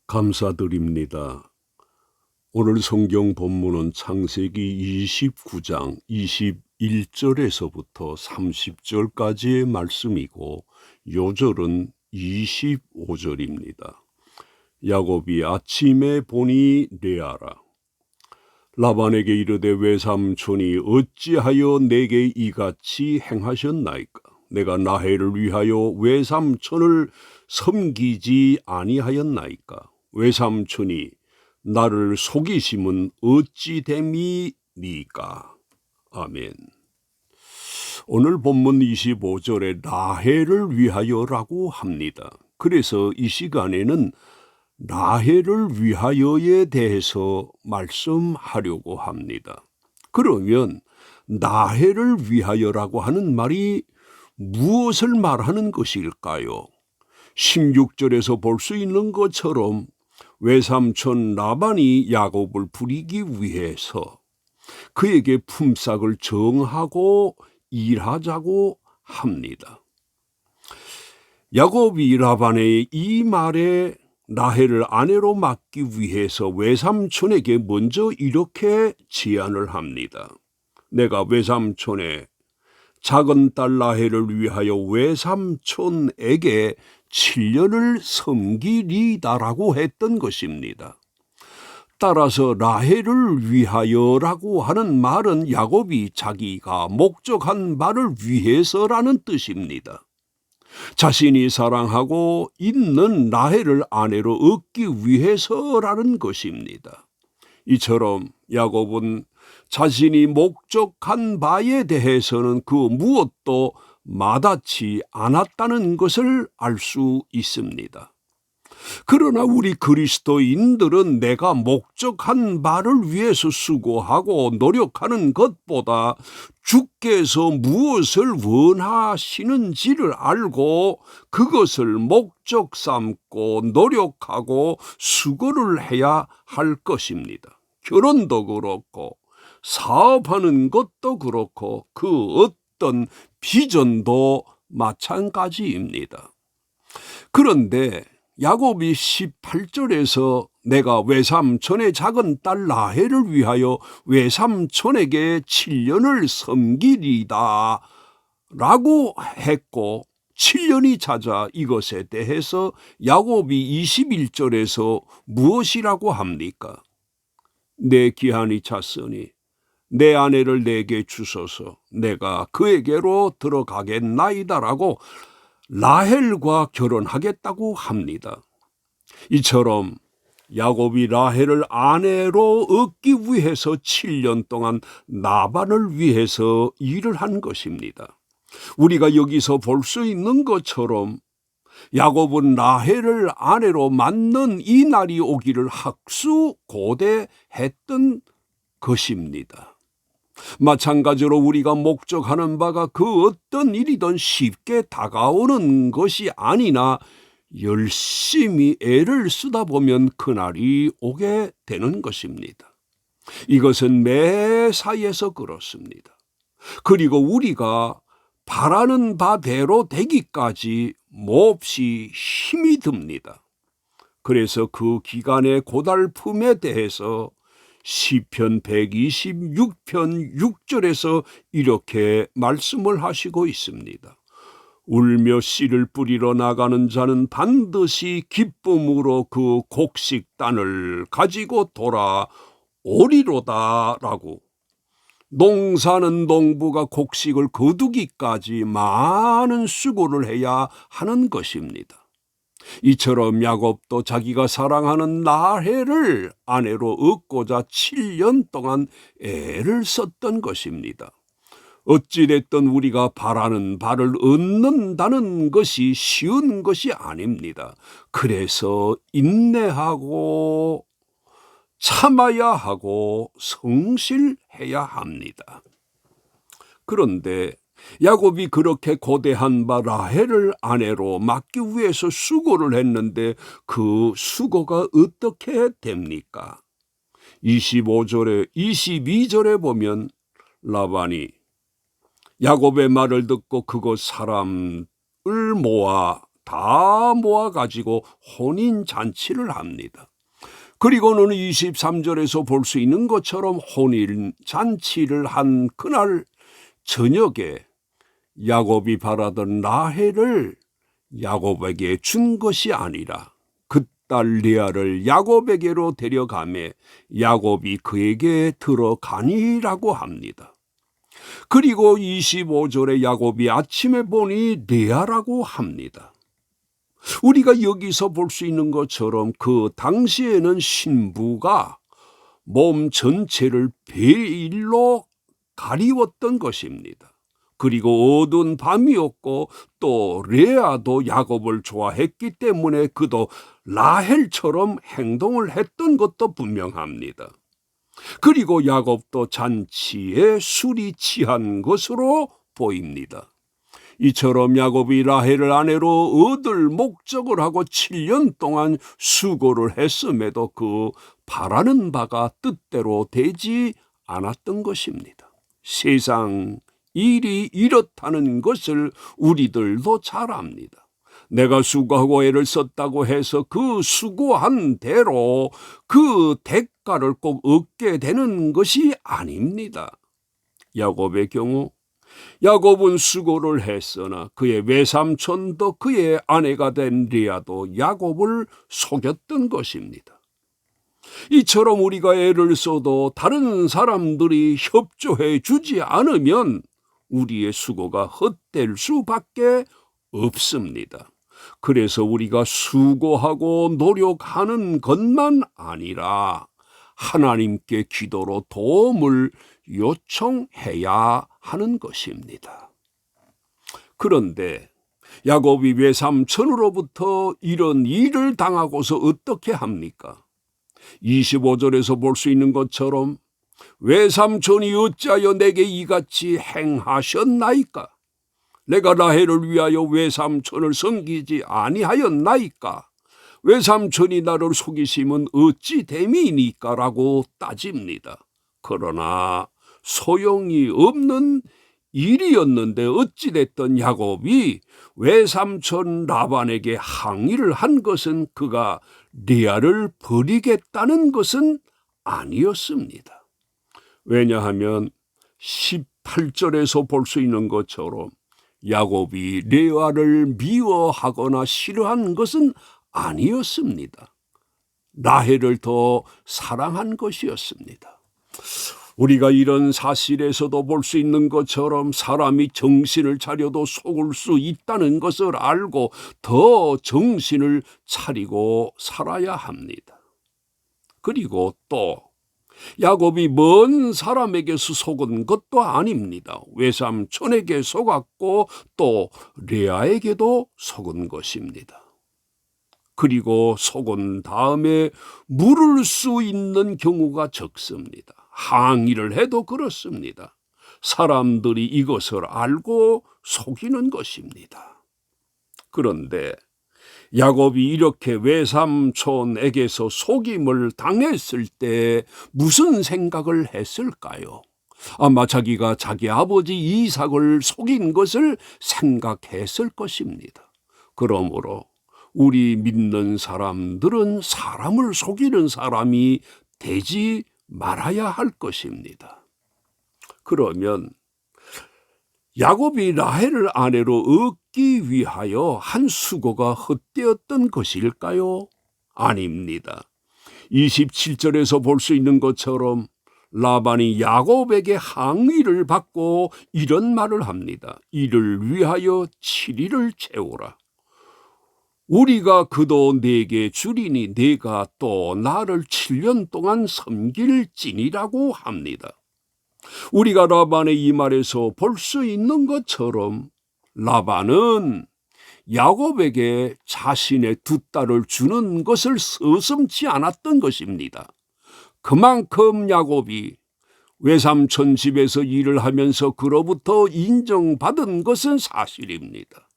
감사드립니다. 오늘 성경 본문은 창세기 29장 21절에서부터 30절까지의 말씀이고 요절은 25절입니다. 야곱이 아침에 보니 레아라. 라반에게 이르되 외삼촌이 어찌하여 내게 이같이 행하셨나이까? 내가 라헬을 위하여 외삼촌을 섬기지 아니하였나이까? 외삼촌이 나를 속이심은 어찌 됨이니까? 아멘. 오늘 본문 25절에 라헬을 위하여라고 합니다. 그래서 이 시간에는 라헬을 위하여에 대해서 말씀하려고 합니다. 그러면 라헬을 위하여라고 하는 말이 무엇을 말하는 것일까요? 16절에서 볼 수 있는 것처럼 외삼촌 라반이 야곱을 부리기 위해서 그에게 품삯을 정하고 일하자고 합니다. 야곱이 라반의 이 말에 라헬을 아내로 맡기 위해서 외삼촌에게 먼저 이렇게 제안을 합니다. 내가 외삼촌의 작은 딸 라헬을 위하여 외삼촌에게 7년을 섬기리다라고 했던 것입니다. 따라서 라헬을 위하여라고 하는 말은 야곱이 자기가 목적한 바를 위해서라는 뜻입니다. 자신이 사랑하고 있는 라헬을 아내로 얻기 위해서라는 것입니다. 이처럼 야곱은 자신이 목적한 바에 대해서는 그 무엇도 마다치 않았다는 것을 알 수 있습니다. 그러나 우리 그리스도인들은 내가 목적한 바를 위해서 수고하고 노력하는 것보다 주께서 무엇을 원하시는지를 알고 그것을 목적 삼고 노력하고 수고를 해야 할 것입니다. 결혼도 그렇고 사업하는 것도 그렇고 그 어떤 비전도 마찬가지입니다. 그런데 야곱이 18절에서 내가 외삼촌의 작은 딸 라헬을 위하여 외삼촌에게 7년을 섬기리다 라고 했고 7년이 찾아 이것에 대해서 야곱이 21절에서 무엇이라고 합니까? 내 기한이 찼으니 내 아내를 내게 주소서 내가 그에게로 들어가겠나이다라고 라헬과 결혼하겠다고 합니다. 이처럼 야곱이 라헬을 아내로 얻기 위해서 7년 동안 라반을 위해서 일을 한 것입니다. 우리가 여기서 볼 수 있는 것처럼 야곱은 라헬을 아내로 맞는 이 날이 오기를 학수고대했던 것입니다. 마찬가지로 우리가 목적하는 바가 그 어떤 일이든 쉽게 다가오는 것이 아니나 열심히 애를 쓰다 보면 그날이 오게 되는 것입니다. 이것은 매사에서 그렇습니다. 그리고 우리가 바라는 바대로 되기까지 몹시 힘이 듭니다. 그래서 그 기간의 고달픔에 대해서 시편 126편 6절에서 이렇게 말씀을 하시고 있습니다. 울며 씨를 뿌리러 나가는 자는 반드시 기쁨으로 그 곡식단을 가지고 돌아오리로다라고. 농사는 농부가 곡식을 거두기까지 많은 수고를 해야 하는 것입니다. 이처럼 야곱도 자기가 사랑하는 라헬을 아내로 얻고자 7년 동안 애를 썼던 것입니다. 어찌됐든 우리가 바라는 바를 얻는다는 것이 쉬운 것이 아닙니다. 그래서 인내하고 참아야 하고 성실해야 합니다. 그런데 야곱이 그렇게 고대한 바 라헬을 아내로 맡기 위해서 수고를 했는데 그 수고가 어떻게 됩니까? 22절에 보면 라반이 야곱의 말을 듣고 그곳 사람을 모아 다 모아가지고 혼인잔치를 합니다. 그리고는 23절에서 볼 수 있는 것처럼 혼인잔치를 한 그날 저녁에 야곱이 바라던 라헬을 야곱에게 준 것이 아니라 그 딸 레아를 야곱에게로 데려가매 야곱이 그에게 들어가니라고 합니다. 그리고 25절에 야곱이 아침에 보니 레아라고 합니다. 우리가 여기서 볼 수 있는 것처럼 그 당시에는 신부가 몸 전체를 베일로 가리웠던 것입니다. 그리고 어두운 밤이었고 또 레아도 야곱을 좋아했기 때문에 그도 라헬처럼 행동을 했던 것도 분명합니다. 그리고 야곱도 잔치에 술이 취한 것으로 보입니다. 이처럼 야곱이 라헬을 아내로 얻을 목적을 하고 7년 동안 수고를 했음에도 그 바라는 바가 뜻대로 되지 않았던 것입니다. 세상 일이 이렇다는 것을 우리들도 잘 압니다. 내가 수고하고 애를 썼다고 해서 그 수고한 대로 그 대가를 꼭 얻게 되는 것이 아닙니다. 야곱의 경우 야곱은 수고를 했으나 그의 외삼촌도 그의 아내가 된 레아도 야곱을 속였던 것입니다. 이처럼 우리가 애를 써도 다른 사람들이 협조해 주지 않으면 우리의 수고가 헛될 수밖에 없습니다. 그래서 우리가 수고하고 노력하는 것만 아니라 하나님께 기도로 도움을 요청해야 하는 것입니다. 그런데 야곱이 외삼촌으로부터 이런 일을 당하고서 어떻게 합니까? 25절에서 볼 수 있는 것처럼 외삼촌이 어찌하여 내게 이같이 행하셨나이까? 내가 라헬을 위하여 외삼촌을 섬기지 아니하였나이까? 외삼촌이 나를 속이심은 어찌 됨이니까? 라고 따집니다. 그러나 소용이 없는 일이었는데 어찌됐든 야곱이 외삼촌 라반에게 항의를 한 것은 그가 레아를 버리겠다는 것은 아니었습니다. 왜냐하면 18절에서 볼 수 있는 것처럼 야곱이 레아를 미워하거나 싫어한 것은 아니었습니다. 라헬을 더 사랑한 것이었습니다. 우리가 이런 사실에서도 볼 수 있는 것처럼 사람이 정신을 차려도 속을 수 있다는 것을 알고 더 정신을 차리고 살아야 합니다. 그리고 또 야곱이 먼 사람에게서 속은 것도 아닙니다. 외삼촌에게 속았고 또 레아에게도 속은 것입니다. 그리고 속은 다음에 물을 수 있는 경우가 적습니다. 항의를 해도 그렇습니다. 사람들이 이것을 알고 속이는 것입니다. 그런데 야곱이 이렇게 외삼촌에게서 속임을 당했을 때 무슨 생각을 했을까요? 아마 자기가 자기 아버지 이삭을 속인 것을 생각했을 것입니다. 그러므로 우리 믿는 사람들은 사람을 속이는 사람이 되지 말아야 할 것입니다. 그러면 야곱이 라헬을 아내로 얻기 위하여 한 수고가 헛되었던 것일까요? 아닙니다. 27절에서 볼 수 있는 것처럼 라반이 야곱에게 항의를 받고 이런 말을 합니다. 이를 위하여 7일을 채우라. 우리가 그도 내게 주리니 내가 또 나를 7년 동안 섬길지니라고 합니다. 우리가 라반의 이 말에서 볼 수 있는 것처럼 라반은 야곱에게 자신의 두 딸을 주는 것을 서슴지 않았던 것입니다. 그만큼 야곱이 외삼촌 집에서 일을 하면서 그로부터 인정받은 것은 사실입니다.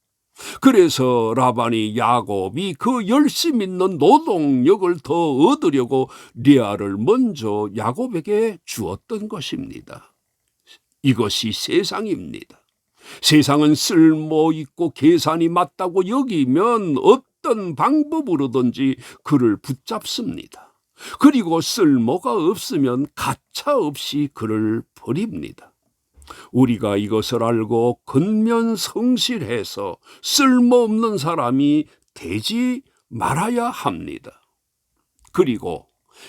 그래서 라반이 야곱이 그 열심 있는 노동력을 더 얻으려고 레아를 먼저 야곱에게 주었던 것입니다. 이것이 세상입니다. 세상은 쓸모 있고 계산이 맞다고 여기면 어떤 방법으로든지 그를 붙잡습니다. 그리고 쓸모가 없으면 가차없이 그를 버립니다. 우리가 이것을 알고 근면성실해서 쓸모없는 사람이 되지 말아야 합니다. 그리고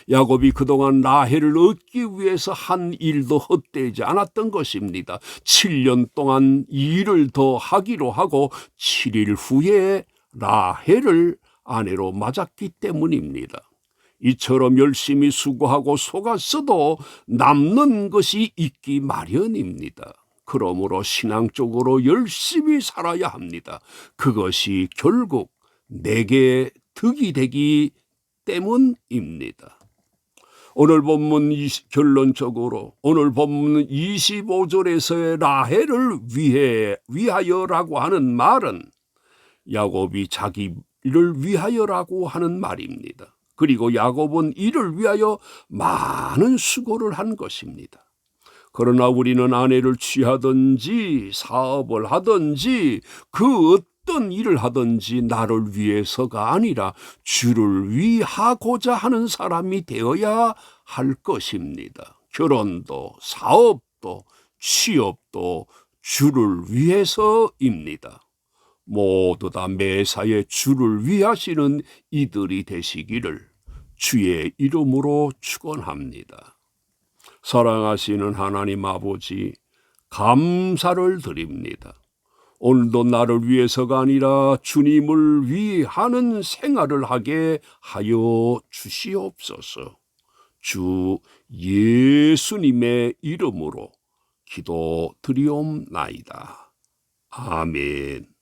야곱이 그동안 라헬을 얻기 위해서 한 일도 헛되지 않았던 것입니다. 7년 동안 일을 더 하기로 하고 7일 후에 라헬을 아내로 맞았기 때문입니다. 이처럼 열심히 수고하고 속았어도 남는 것이 있기 마련입니다. 그러므로 신앙적으로 열심히 살아야 합니다. 그것이 결국 내게 득이 되기 때문입니다. 오늘 본문 결론적으로 오늘 본문 25절에서의 라헬을 위하여라고 하는 말은 야곱이 자기를 위하여라고 하는 말입니다. 그리고 야곱은 이를 위하여 많은 수고를 한 것입니다. 그러나 우리는 아내를 취하든지 사업을 하든지 그 어떤 일을 하든지 나를 위해서가 아니라 주를 위하고자 하는 사람이 되어야 할 것입니다. 결혼도 사업도 취업도 주를 위해서입니다. 모두 다 매사에 주를 위하시는 이들이 되시기를 주의 이름으로 축원합니다. 사랑하시는 하나님 아버지, 감사를 드립니다. 오늘도 나를 위해서가 아니라 주님을 위하는 생활을 하게 하여 주시옵소서. 주 예수님의 이름으로 기도드리옵나이다. 아멘.